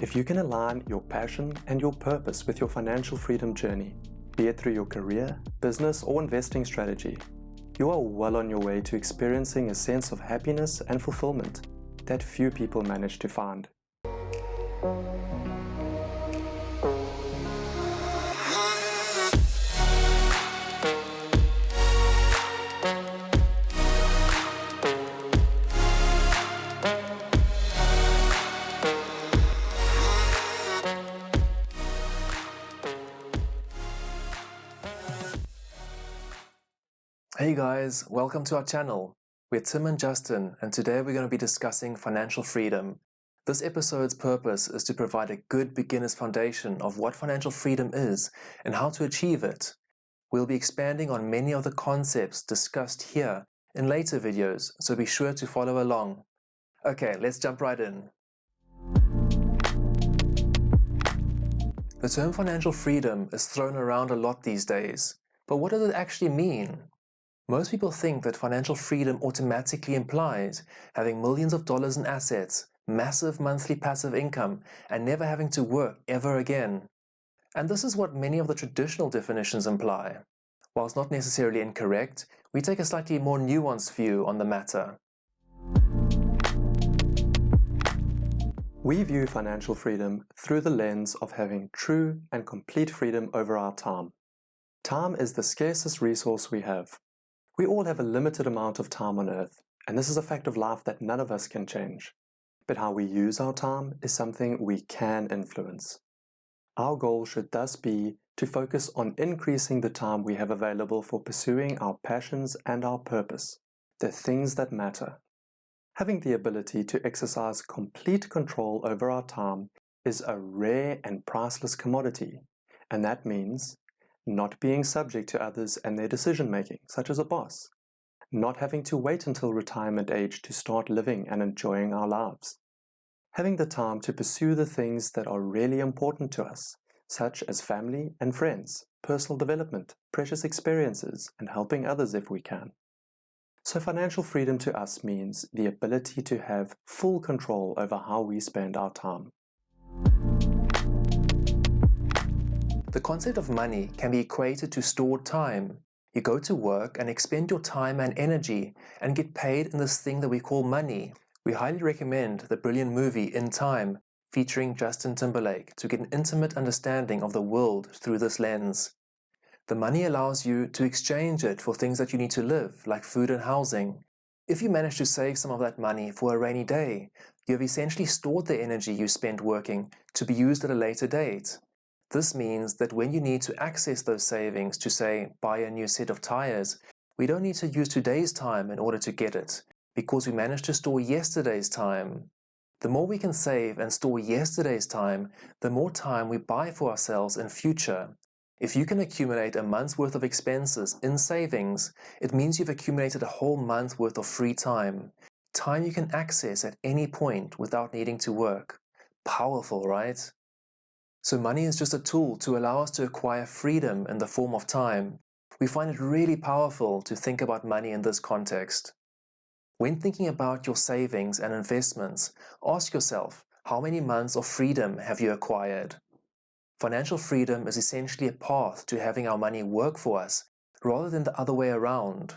If you can align your passion and your purpose with your financial freedom journey, be it through your career, business, or investing strategy, you are well on your way to experiencing a sense of happiness and fulfillment that few people manage to find. Hey guys, welcome to our channel. We're Tim and Justin, and today we're going to be discussing financial freedom. This episode's purpose is to provide a good beginner's foundation of what financial freedom is and how to achieve it. We'll be expanding on many of the concepts discussed here in later videos, so be sure to follow along. Okay, let's jump right in. The term financial freedom is thrown around a lot these days, but what does it actually mean? Most people think that financial freedom automatically implies having millions of dollars in assets, massive monthly passive income, and never having to work ever again. And this is what many of the traditional definitions imply. Whilst not necessarily incorrect, we take a slightly more nuanced view on the matter. We view financial freedom through the lens of having true and complete freedom over our time. Time is the scarcest resource we have. We all have a limited amount of time on earth, and this is a fact of life that none of us can change. But how we use our time is something we can influence. Our goal should thus be to focus on increasing the time we have available for pursuing our passions and our purpose, the things that matter. Having the ability to exercise complete control over our time is a rare and priceless commodity, and that means not being subject to others and their decision-making, such as a boss. Not having to wait until retirement age to start living and enjoying our lives. Having the time to pursue the things that are really important to us, such as family and friends, personal development, precious experiences, and helping others if we can. So financial freedom to us means the ability to have full control over how we spend our time. The concept of money can be equated to stored time. You go to work and expend your time and energy and get paid in this thing that we call money. We highly recommend the brilliant movie In Time, featuring Justin Timberlake, to get an intimate understanding of the world through this lens. The money allows you to exchange it for things that you need to live, like food and housing. If you manage to save some of that money for a rainy day, you have essentially stored the energy you spent working to be used at a later date. This means that when you need to access those savings to, say, buy a new set of tires, we don't need to use today's time in order to get it, because we managed to store yesterday's time. The more we can save and store yesterday's time, the more time we buy for ourselves in future. If you can accumulate a month's worth of expenses in savings, it means you've accumulated a whole month's worth of free time. Time you can access at any point without needing to work. Powerful, right? So money is just a tool to allow us to acquire freedom in the form of time. We find it really powerful to think about money in this context. When thinking about your savings and investments, ask yourself, how many months of freedom have you acquired? Financial freedom is essentially a path to having our money work for us, rather than the other way around.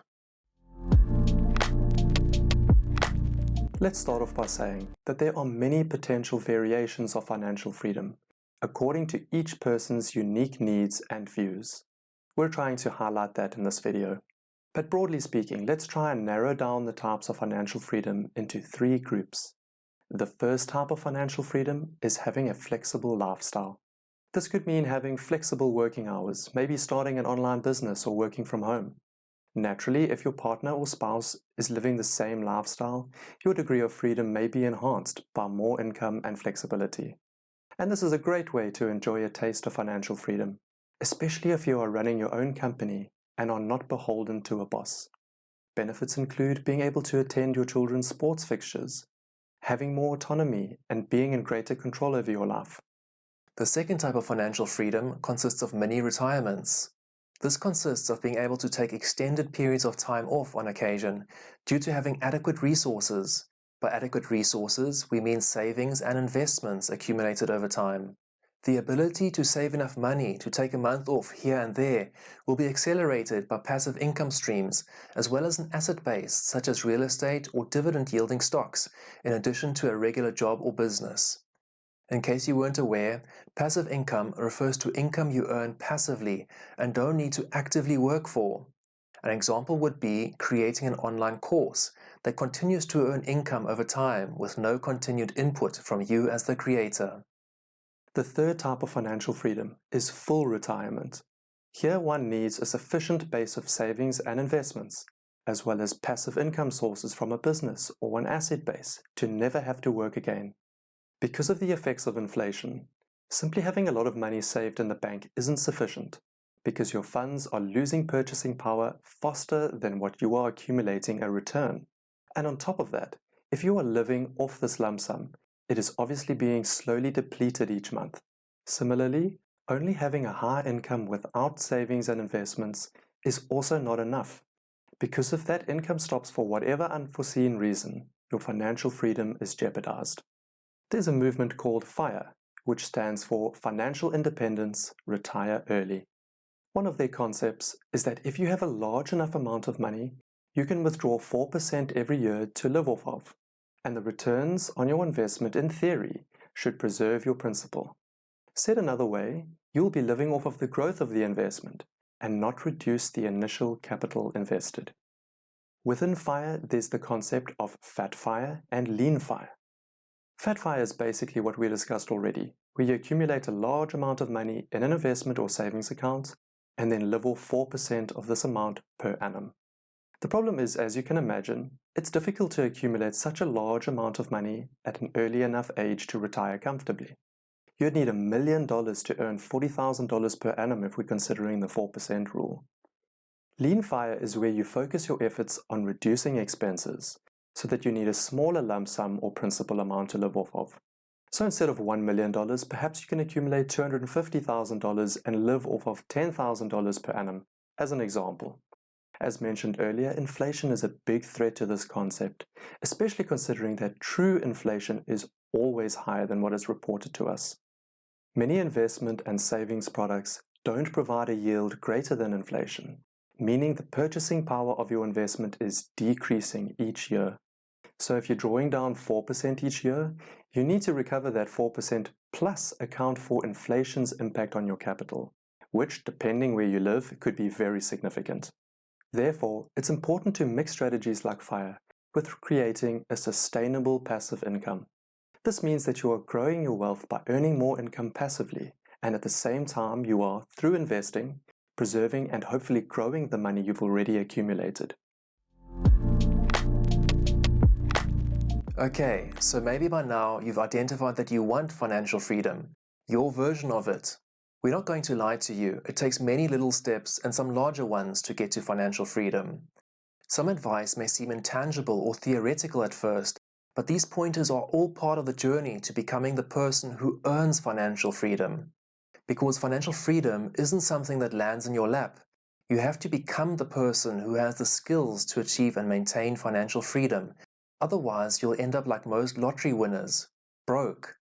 Let's start off by saying that there are many potential variations of financial freedom, according to each person's unique needs and views. We're trying to highlight that in this video. But broadly speaking, let's try and narrow down the types of financial freedom into 3 groups. The first type of financial freedom is having a flexible lifestyle. This could mean having flexible working hours, maybe starting an online business or working from home. Naturally, if your partner or spouse is living the same lifestyle, your degree of freedom may be enhanced by more income and flexibility. And this is a great way to enjoy a taste of financial freedom, especially if you are running your own company and are not beholden to a boss. Benefits include being able to attend your children's sports fixtures, having more autonomy, and being in greater control over your life. The second type of financial freedom consists of mini retirements. This consists of being able to take extended periods of time off on occasion due to having adequate resources. By adequate resources, we mean savings and investments accumulated over time. The ability to save enough money to take a month off here and there will be accelerated by passive income streams, as well as an asset base such as real estate or dividend-yielding stocks, in addition to a regular job or business. In case you weren't aware, passive income refers to income you earn passively and don't need to actively work for. An example would be creating an online course that continues to earn income over time with no continued input from you as the creator. The third type of financial freedom is full retirement. Here one needs a sufficient base of savings and investments, as well as passive income sources from a business or an asset base to never have to work again. Because of the effects of inflation, simply having a lot of money saved in the bank isn't sufficient, because your funds are losing purchasing power faster than what you are accumulating a return. And on top of that, if you are living off this lump sum, it is obviously being slowly depleted each month. Similarly, only having a high income without savings and investments is also not enough, because if that income stops for whatever unforeseen reason, your financial freedom is jeopardized. There's a movement called FIRE, which stands for Financial Independence, Retire Early. One of their concepts is that if you have a large enough amount of money, you can withdraw 4% every year to live off of, and the returns on your investment in theory should preserve your principal. Said another way, you'll be living off of the growth of the investment and not reduce the initial capital invested. Within FIRE, there's the concept of fat FIRE and lean FIRE. Fat FIRE is basically what we discussed already, where you accumulate a large amount of money in an investment or savings account and then live off 4% of this amount per annum. The problem is, as you can imagine, it's difficult to accumulate such a large amount of money at an early enough age to retire comfortably. You'd need $1 million to earn $40,000 per annum if we're considering the 4% rule. Lean FIRE is where you focus your efforts on reducing expenses so that you need a smaller lump sum or principal amount to live off of. So instead of $1 million, perhaps you can accumulate $250,000 and live off of $10,000 per annum, as an example. As mentioned earlier, inflation is a big threat to this concept, especially considering that true inflation is always higher than what is reported to us. Many investment and savings products don't provide a yield greater than inflation, meaning the purchasing power of your investment is decreasing each year. So if you're drawing down 4% each year, you need to recover that 4% plus account for inflation's impact on your capital, which, depending where you live, could be very significant. Therefore, it's important to mix strategies like FIRE with creating a sustainable passive income. This means that you are growing your wealth by earning more income passively, and at the same time you are, through investing, preserving and hopefully growing the money you've already accumulated. Okay, so maybe by now you've identified that you want financial freedom, your version of it. We're not going to lie to you. It takes many little steps and some larger ones to get to financial freedom. Some advice may seem intangible or theoretical at first, but these pointers are all part of the journey to becoming the person who earns financial freedom. Because financial freedom isn't something that lands in your lap. You have to become the person who has the skills to achieve and maintain financial freedom. Otherwise, you'll end up like most lottery winners, broke.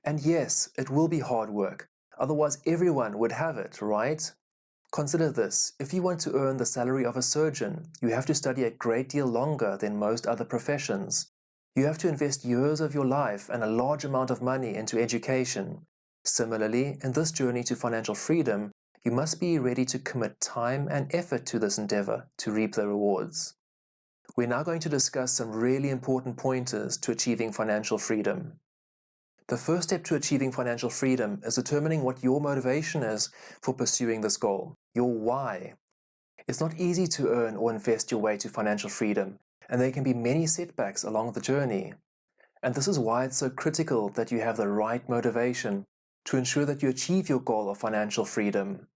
And yes, it will be hard work. Otherwise, everyone would have it, right? Consider this. If you want to earn the salary of a surgeon, you have to study a great deal longer than most other professions. You have to invest years of your life and a large amount of money into education. Similarly, in this journey to financial freedom, you must be ready to commit time and effort to this endeavor to reap the rewards. We're now going to discuss some really important pointers to achieving financial freedom. The first step to achieving financial freedom is determining what your motivation is for pursuing this goal, your why. It's not easy to earn or invest your way to financial freedom, and there can be many setbacks along the journey. And this is why it's so critical that you have the right motivation to ensure that you achieve your goal of financial freedom.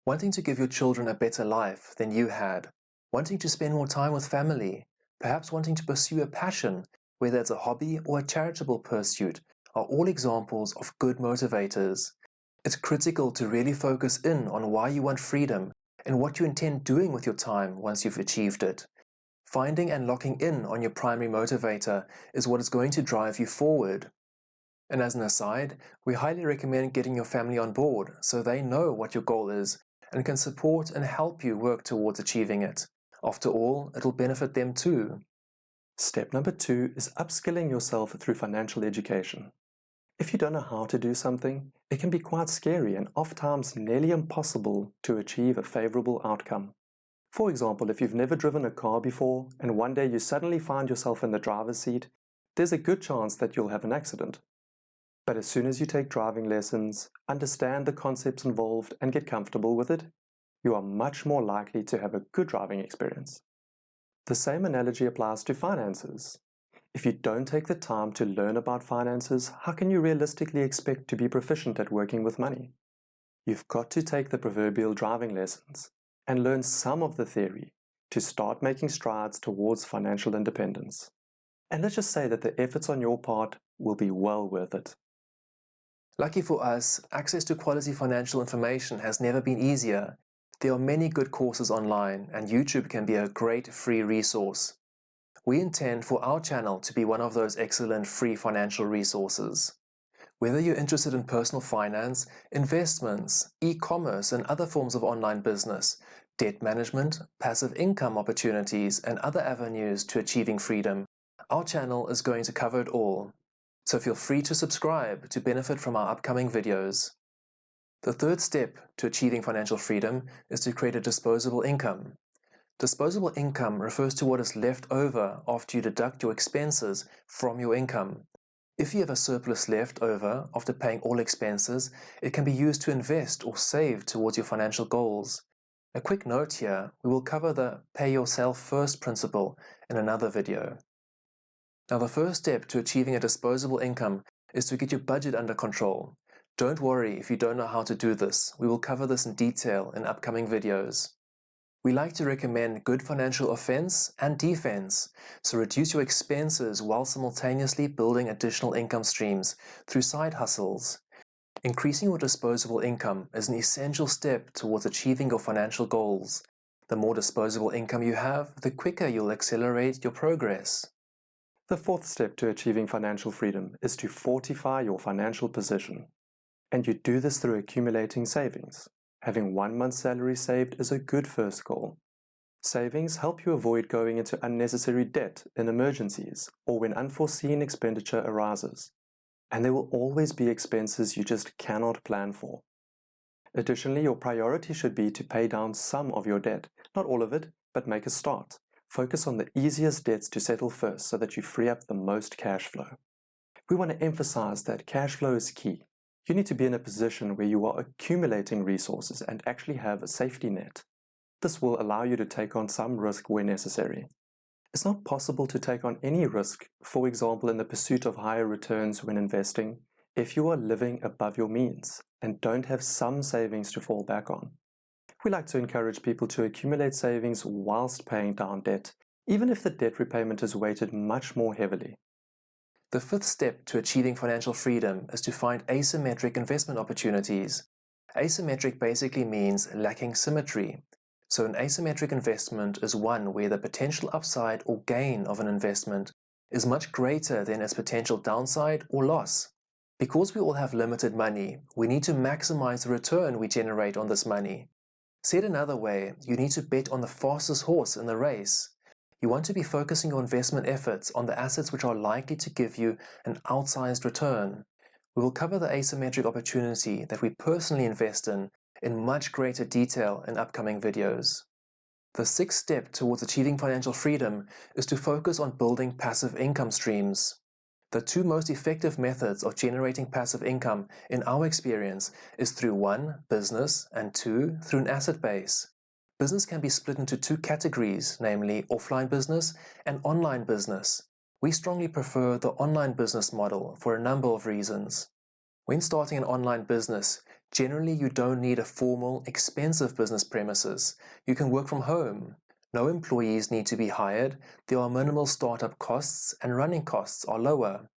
Wanting to give your children a better life than you had, wanting to spend more time with family, perhaps wanting to pursue a passion, whether it's a hobby or a charitable pursuit, are all examples of good motivators. It's critical to really focus in on why you want freedom and what you intend doing with your time once you've achieved it. Finding and locking in on your primary motivator is what is going to drive you forward. And as an aside, we highly recommend getting your family on board so they know what your goal is and can support and help you work towards achieving it. After all, it'll benefit them too. Step number 2 is upskilling yourself through financial education. If you don't know how to do something, it can be quite scary and oftentimes nearly impossible to achieve a favorable outcome. For example, if you've never driven a car before and one day you suddenly find yourself in the driver's seat, there's a good chance that you'll have an accident. But as soon as you take driving lessons, understand the concepts involved and get comfortable with it, you are much more likely to have a good driving experience. The same analogy applies to finances. If you don't take the time to learn about finances, how can you realistically expect to be proficient at working with money? You've got to take the proverbial driving lessons and learn some of the theory to start making strides towards financial independence. And let's just say that the efforts on your part will be well worth it. Lucky for us, access to quality financial information has never been easier. There are many good courses online, and YouTube can be a great free resource. We intend for our channel to be one of those excellent free financial resources. Whether you're interested in personal finance, investments, e-commerce and other forms of online business, debt management, passive income opportunities, and other avenues to achieving freedom, our channel is going to cover it all. So feel free to subscribe to benefit from our upcoming videos. The third step to achieving financial freedom is to create a disposable income. Disposable income refers to what is left over after you deduct your expenses from your income. If you have a surplus left over after paying all expenses, it can be used to invest or save towards your financial goals. A quick note here, we will cover the pay yourself first principle in another video. Now the first step to achieving a disposable income is to get your budget under control. Don't worry if you don't know how to do this, we will cover this in detail in upcoming videos. We like to recommend good financial offense and defense, so reduce your expenses while simultaneously building additional income streams through side hustles. Increasing your disposable income is an essential step towards achieving your financial goals. The more disposable income you have, the quicker you'll accelerate your progress. The fourth step to achieving financial freedom is to fortify your financial position. And you do this through accumulating savings. Having 1 month's salary saved is a good first goal. Savings help you avoid going into unnecessary debt in emergencies or when unforeseen expenditure arises. And there will always be expenses you just cannot plan for. Additionally, your priority should be to pay down some of your debt, not all of it, but make a start. Focus on the easiest debts to settle first so that you free up the most cash flow. We want to emphasize that cash flow is key. You need to be in a position where you are accumulating resources and actually have a safety net. This will allow you to take on some risk where necessary. It's not possible to take on any risk, for example in the pursuit of higher returns when investing, if you are living above your means and don't have some savings to fall back on. We like to encourage people to accumulate savings whilst paying down debt, even if the debt repayment is weighted much more heavily. The fifth step to achieving financial freedom is to find asymmetric investment opportunities. Asymmetric basically means lacking symmetry. So an asymmetric investment is one where the potential upside or gain of an investment is much greater than its potential downside or loss. Because we all have limited money, we need to maximize the return we generate on this money. Said another way, you need to bet on the fastest horse in the race. You want to be focusing your investment efforts on the assets which are likely to give you an outsized return. We will cover the asymmetric opportunity that we personally invest in much greater detail in upcoming videos. The sixth step towards achieving financial freedom is to focus on building passive income streams. The two most effective methods of generating passive income in our experience is through 1, business, and 2, through an asset base. Business can be split into 2 categories, namely offline business and online business. We strongly prefer the online business model for a number of reasons. When starting an online business, generally you don't need a formal, expensive business premises. You can work from home. No employees need to be hired, there are minimal startup costs and running costs are lower.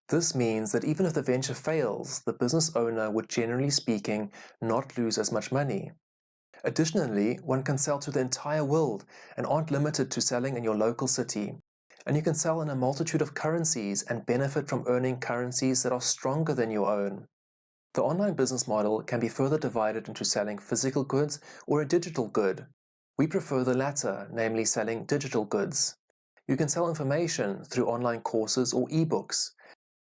This means that even if the venture fails, the business owner would generally speaking not lose as much money. Additionally, one can sell to the entire world and aren't limited to selling in your local city. And you can sell in a multitude of currencies and benefit from earning currencies that are stronger than your own. The online business model can be further divided into selling physical goods or a digital good. We prefer the latter, namely selling digital goods. You can sell information through online courses or ebooks.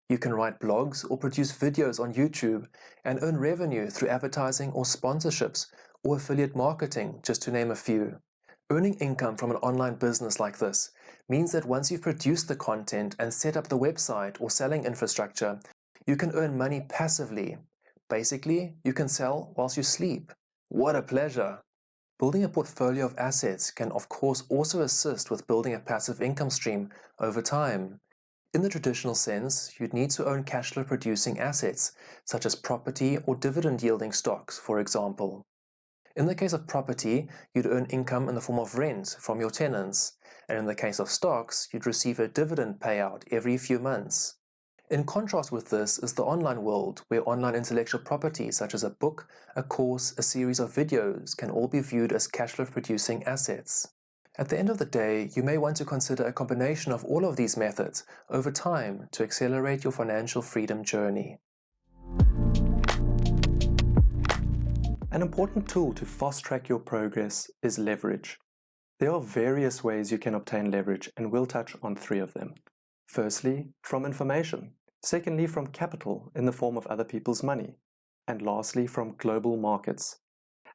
You can write blogs or produce videos on YouTube and earn revenue through advertising or sponsorships or affiliate marketing, just to name a few. Earning income from an online business like this means that once you've produced the content and set up the website or selling infrastructure, you can earn money passively. Basically, you can sell whilst you sleep. What a pleasure! Building a portfolio of assets can of course also assist with building a passive income stream over time. In the traditional sense, you'd need to own cash flow producing assets, such as property or dividend yielding stocks, for example. In the case of property, you'd earn income in the form of rent from your tenants, and in the case of stocks, you'd receive a dividend payout every few months. In contrast with this is the online world, where online intellectual property such as a book, a course, a series of videos can all be viewed as cash flow producing assets. At the end of the day, you may want to consider a combination of all of these methods over time to accelerate your financial freedom journey. An important tool to fast-track your progress is leverage. There are various ways you can obtain leverage, and we'll touch on 3 of them. Firstly, from information. Secondly, from capital in the form of other people's money. And lastly, from global markets.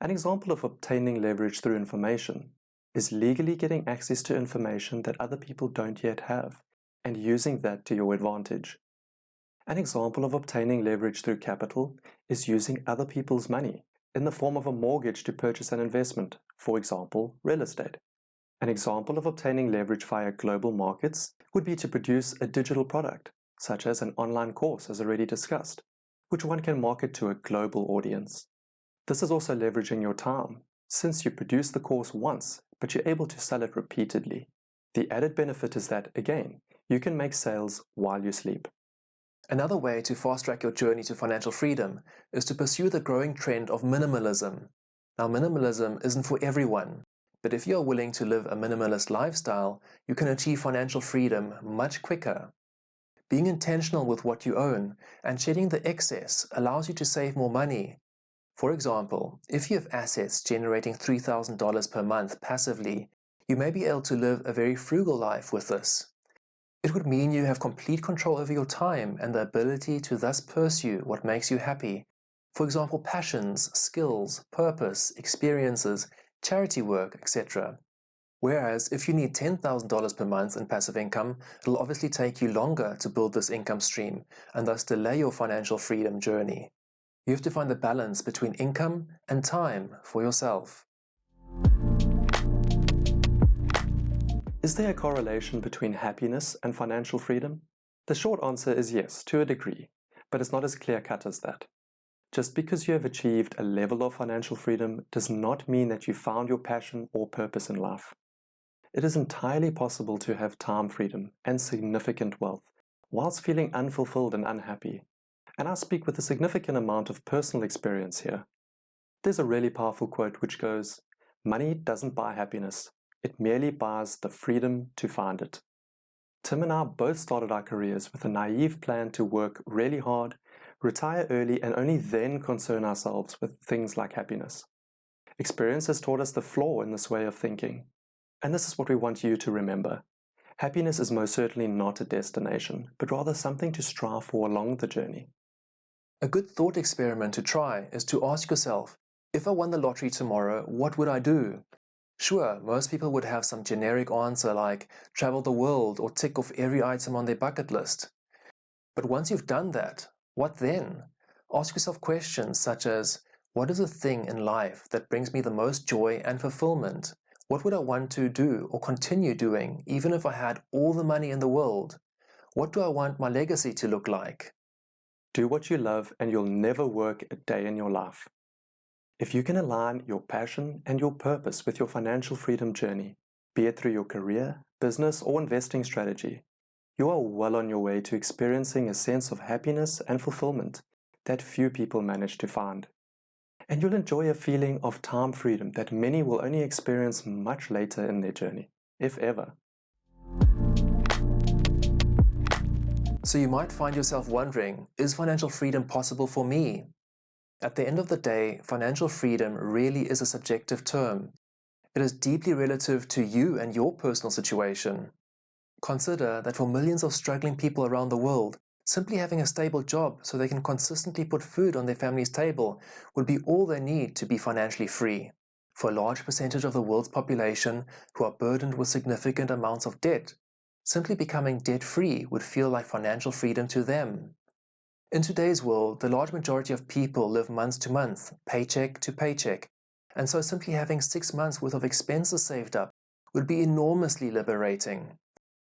An example of obtaining leverage through information is legally getting access to information that other people don't yet have, and using that to your advantage. An example of obtaining leverage through capital is using other people's money in the form of a mortgage to purchase an investment, for example, real estate. An example of obtaining leverage via global markets would be to produce a digital product, such as an online course as already discussed, which one can market to a global audience. This is also leveraging your time, since you produce the course once, but you're able to sell it repeatedly. The added benefit is that, again, you can make sales while you sleep. Another way to fast-track your journey to financial freedom is to pursue the growing trend of minimalism. Now, minimalism isn't for everyone, but if you are willing to live a minimalist lifestyle, you can achieve financial freedom much quicker. Being intentional with what you own and shedding the excess allows you to save more money. For example, if you have assets generating $3,000 per month passively, you may be able to live a very frugal life with this. It would mean you have complete control over your time and the ability to thus pursue what makes you happy. For example, passions, skills, purpose, experiences, charity work, etc. Whereas if you need $10,000 per month in passive income, it'll obviously take you longer to build this income stream and thus delay your financial freedom journey. You have to find the balance between income and time for yourself. Is there a correlation between happiness and financial freedom? The short answer is yes, to a degree, but it's not as clear-cut as that. Just because you have achieved a level of financial freedom does not mean that you found your passion or purpose in life. It is entirely possible to have time freedom and significant wealth whilst feeling unfulfilled and unhappy. And I speak with a significant amount of personal experience here. There's a really powerful quote which goes, "Money doesn't buy happiness. It merely buys the freedom to find it." Tim and I both started our careers with a naive plan to work really hard, retire early, and only then concern ourselves with things like happiness. Experience has taught us the flaw in this way of thinking. And this is what we want you to remember. Happiness is most certainly not a destination, but rather something to strive for along the journey. A good thought experiment to try is to ask yourself, if I won the lottery tomorrow, what would I do? Sure, most people would have some generic answer like travel the world or tick off every item on their bucket list. But once you've done that, what then? Ask yourself questions such as, what is the thing in life that brings me the most joy and fulfillment? What would I want to do or continue doing even if I had all the money in the world? What do I want my legacy to look like? Do what you love and you'll never work a day in your life. If you can align your passion and your purpose with your financial freedom journey, be it through your career, business, or investing strategy, you are well on your way to experiencing a sense of happiness and fulfillment that few people manage to find. And you'll enjoy a feeling of time freedom that many will only experience much later in their journey, if ever. So you might find yourself wondering, is financial freedom possible for me? At the end of the day, financial freedom really is a subjective term. It is deeply relative to you and your personal situation. Consider that for millions of struggling people around the world, simply having a stable job so they can consistently put food on their family's table would be all they need to be financially free. For a large percentage of the world's population who are burdened with significant amounts of debt, simply becoming debt-free would feel like financial freedom to them. In today's world, the large majority of people live month to month, paycheck to paycheck, and so simply having 6 months worth of expenses saved up would be enormously liberating.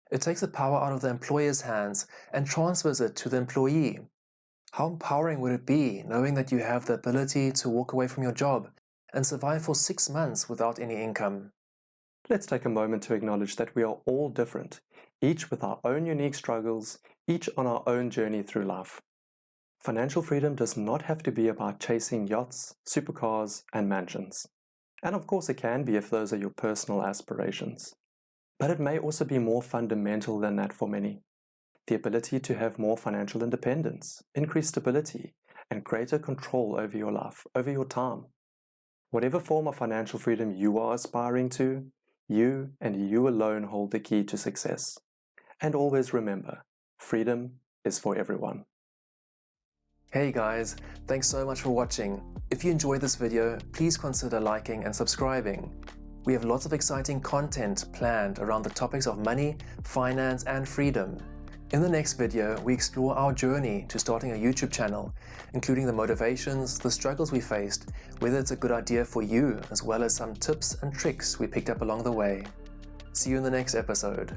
It takes the power out of the employer's hands and transfers it to the employee. How empowering would it be knowing that you have the ability to walk away from your job and survive for 6 months without any income? Let's take a moment to acknowledge that we are all different, each with our own unique struggles, each on our own journey through life. Financial freedom does not have to be about chasing yachts, supercars, and mansions. And of course it can be if those are your personal aspirations. But it may also be more fundamental than that for many. The ability to have more financial independence, increased stability, and greater control over your life, over your time. Whatever form of financial freedom you are aspiring to, you and you alone hold the key to success. And always remember, freedom is for everyone. Hey guys, thanks so much for watching. If you enjoyed this video, please consider liking and subscribing. We have lots of exciting content planned around the topics of money, finance, and freedom. In the next video, we explore our journey to starting a YouTube channel, including the motivations, the struggles we faced, whether it's a good idea for you, as well as some tips and tricks we picked up along the way. See you in the next episode.